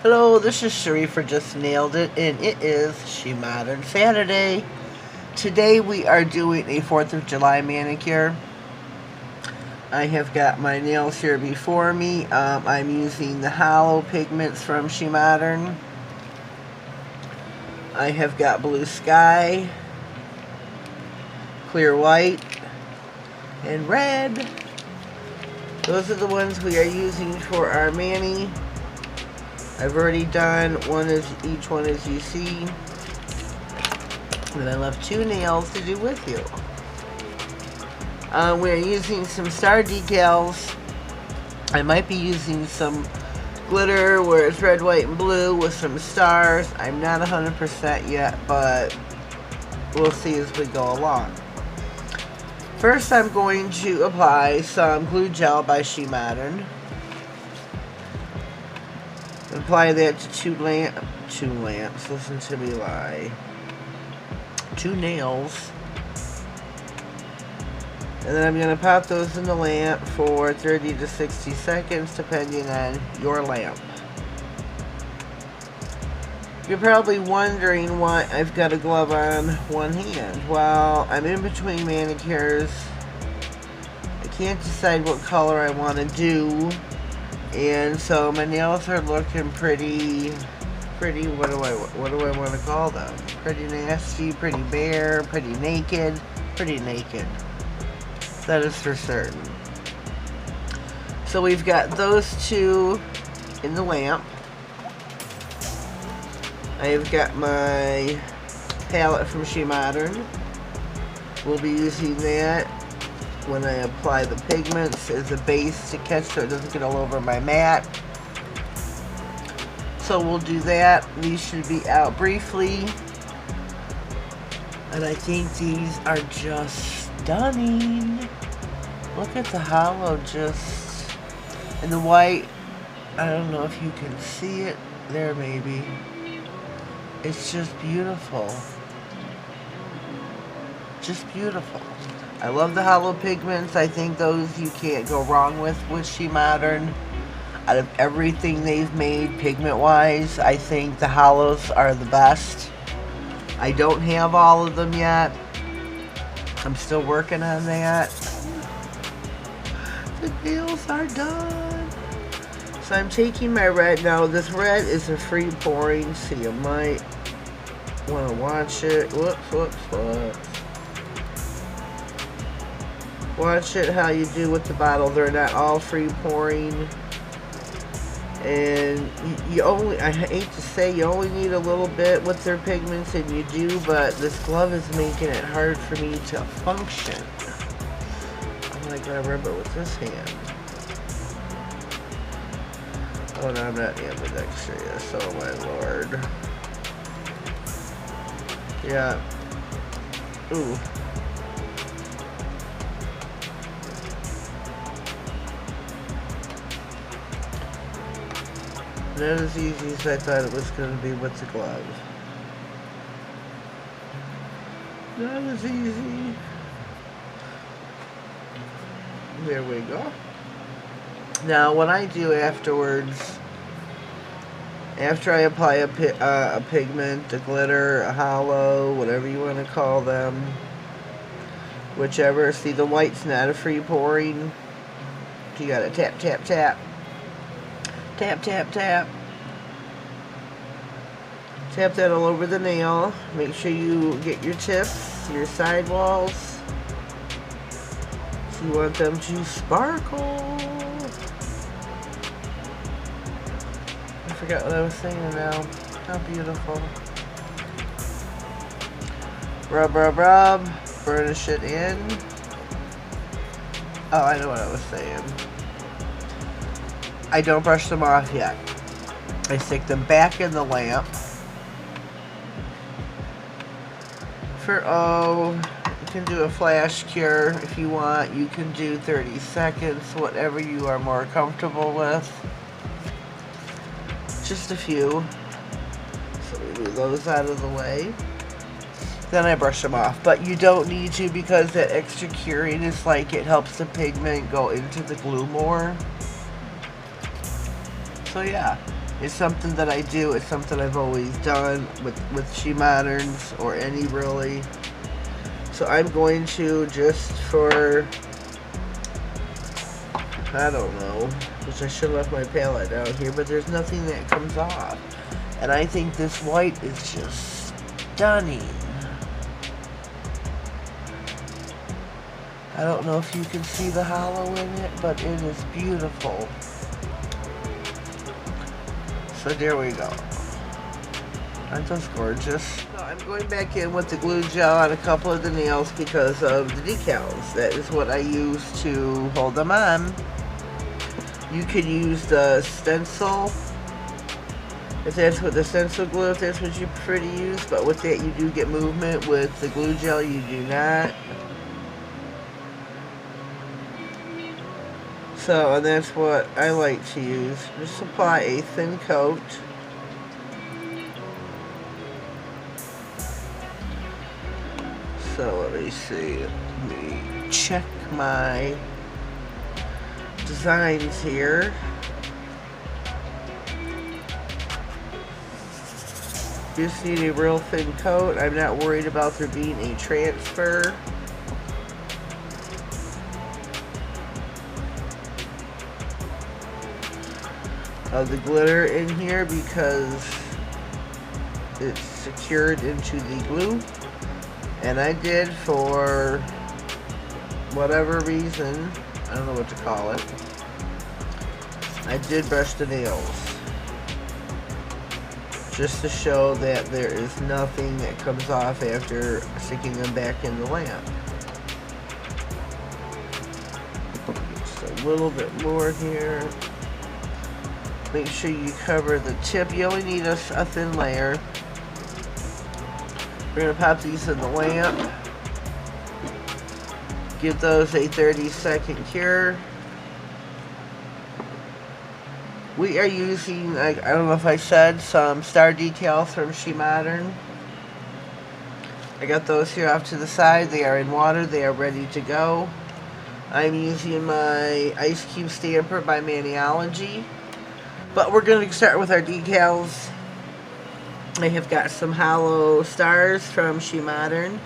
Hello, this is Sheree for Just Nailed It, and it is SheModern Saturday. Today we are doing a 4th of July manicure. I have got my nails here before me. I'm using the hollow pigments from SheModern. I have got blue sky, clear white, and red. Those are the ones we are using for our mani. I've already done each one as you see. And I left 2 nails to do with you. We're using some star decals. I might be using some glitter where it's red, white, and blue with some stars. I'm not 100% yet, but we'll see as we go along. First, I'm going to apply some glue gel by SheModern. Apply that to 2 lamps, listen to me lie. 2 nails. And then I'm going to pop those in the lamp for 30 to 60 seconds, depending on your lamp. You're probably wondering why I've got a glove on one hand. Well, I'm in between manicures. I can't decide what color I want to do. And so my nails are looking pretty, what do I want to call them? Pretty nasty, pretty bare, pretty naked. That is for certain. So we've got those 2 in the lamp. I have got my palette from SheModern. We'll be using that when I apply the pigments as a base to catch so it doesn't get all over my mat. So we'll do that. These should be out briefly. And I think these are just stunning. Look at the hollow just, and the white, I don't know if you can see it there maybe. It's just beautiful. Just beautiful. I love the hollow pigments. I think those you can't go wrong with SheModern. Out of everything they've made pigment wise, I think the hollows are the best. I don't have all of them yet. I'm still working on that. The nails are done. So I'm taking my red. Now this red is a free pouring, so you might want to watch it. Whoops. Watch it how you do with the bottle. They're not all free pouring. And you only, I hate to say, you only need a little bit with their pigments, and you do, but this glove is making it hard for me to function. I'm gonna grab rubber with this hand. Oh no, I'm not ambidextrous, oh my lord. Yeah. Ooh. Not as easy as I thought it was going to be with the glove. Not as easy. There we go. Now what I do afterwards, after I apply a pigment, a glitter, a hollow, whatever you want to call them, whichever. See, the white's not a free pouring. You got to tap, tap, tap. Tap, tap, tap. Tap that all over the nail. Make sure you get your tips, your sidewalls. So you want them to sparkle. I forgot what I was saying now. How beautiful. Rub, rub, rub. Burnish it in. Oh, I know what I was saying. I don't brush them off yet. I stick them back in the lamp for, you can do a flash cure if you want. You can do 30 seconds, whatever you are more comfortable with. Just a few. So we move those out of the way. then I brush them off. But you don't need to, because that extra curing is like, it helps the pigment go into the glue more. So yeah, it's something that I do. It's something I've always done with SheModerns, or any really. So I'm going to, just for, I don't know, which I should have left my palette down here, but there's nothing that comes off. And I think this white is just stunning. I don't know if you can see the hollow in it, but it is beautiful. So there we go. Aren't those gorgeous? So I'm going back in with the glue gel on a couple of the nails because of the decals. That is what I use to hold them on. You could use the stencil, if that's what the stencil glue, if that's what you prefer to use. But with that, you do get movement. With the glue gel, you do not. So, and that's what I like to use. Just apply a thin coat. So let me see. Let me check my designs here. Just need a real thin coat. I'm not worried about there being a transfer. Of the glitter in here, because it's secured into the glue. And I did, for whatever reason, I don't know what to call it, I did brush the nails just to show that there is nothing that comes off after sticking them back in the lamp. Just a little bit more here. Make sure you cover the tip. You only need a thin layer. We're going to pop these in the lamp. Give those a 30-second cure. We are using, I don't know if I said, some star decals from SheModern. I got those here off to the side. They are in water. They are ready to go. I'm using my Ice Cube Stamper by Maniology. But we're going to start with our decals. I have got some hollow stars from SheModern.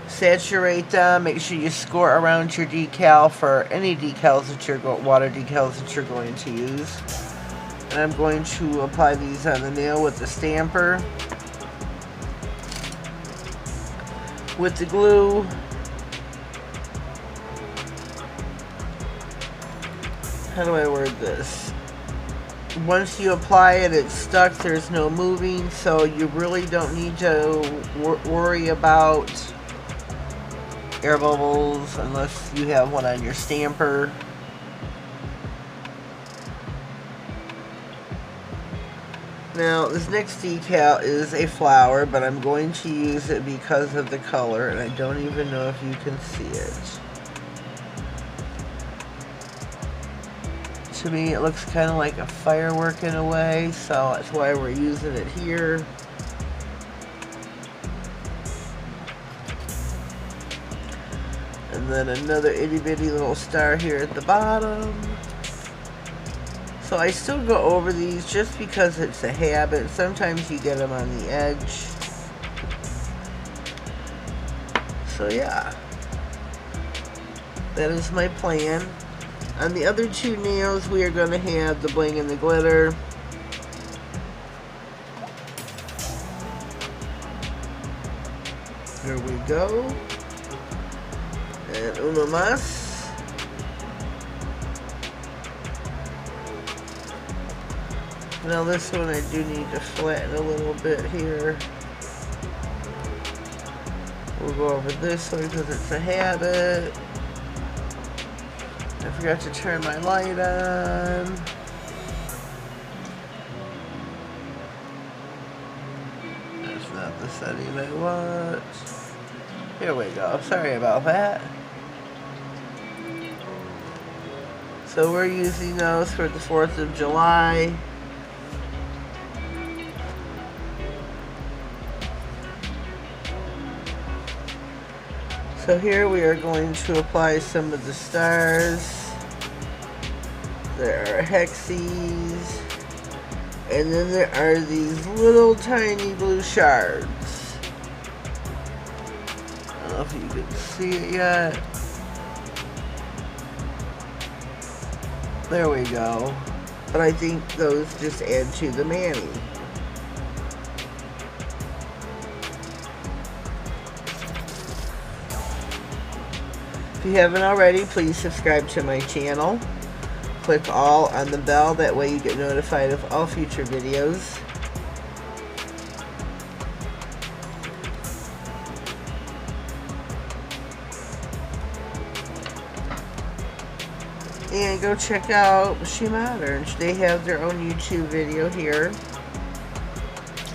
Saturate them. Make sure you score around your decal for any decals that you're water decals that you're going to use. And I'm going to apply these on the nail with the stamper. With the glue, how do I word this? Once you apply it, it's stuck, there's no moving, so you really don't need to worry about air bubbles unless you have one on your stamper. Now, this next decal is a flower, but I'm going to use it because of the color, and I don't even know if you can see it. To me, it looks kind of like a firework in a way, so that's why we're using it here. And then another itty bitty little star here at the bottom. So I still go over these just because it's a habit. Sometimes you get them on the edge. So yeah, that is my plan. On the other two nails, we are going to have the bling and the glitter. There we go. And uno más. Now this one I do need to flatten a little bit here. We'll go over this one because it's a habit. I forgot to turn my light on. That's not the setting I want. Here we go. Sorry about that. So we're using those for the 4th of July. So here we are going to apply some of the stars. There are hexes. And then there are these little tiny blue shards. I don't know if you can see it yet. There we go. But I think those just add to the mani. If you haven't already, please subscribe to my channel. Click all on the bell, that way you get notified of all future videos. And go check out SheModern. They have their own YouTube video here.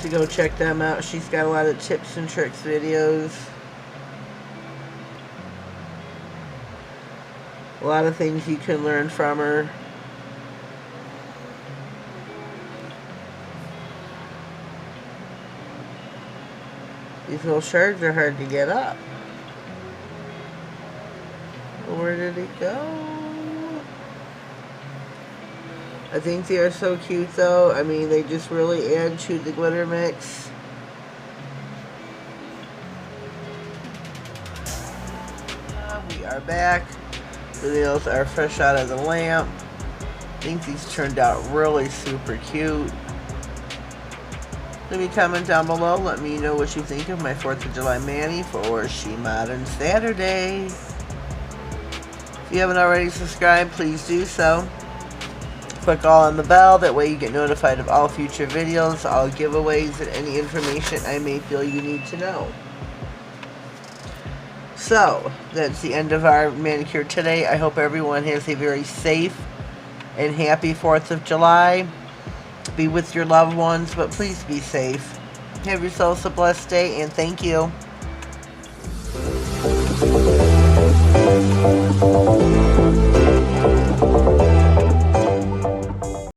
So go check them out. She's got a lot of tips and tricks videos. A lot of things you can learn from her. These little shards are hard to get up. Where did it go? I think they are so cute though. I mean, they just really add to the glitter mix. We are back. The nails are fresh out of the lamp. I think these turned out really super cute. Leave me a comment down below. Let me know what you think of my 4th of July mani for SheModern Saturday. If you haven't already subscribed, please do so. Click all on the bell. That way you get notified of all future videos, all giveaways, and any information I may feel you need to know. So, that's the end of our manicure today. I hope everyone has a very safe and happy 4th of July. Be with your loved ones, but please be safe. Have yourselves a blessed day, and thank you.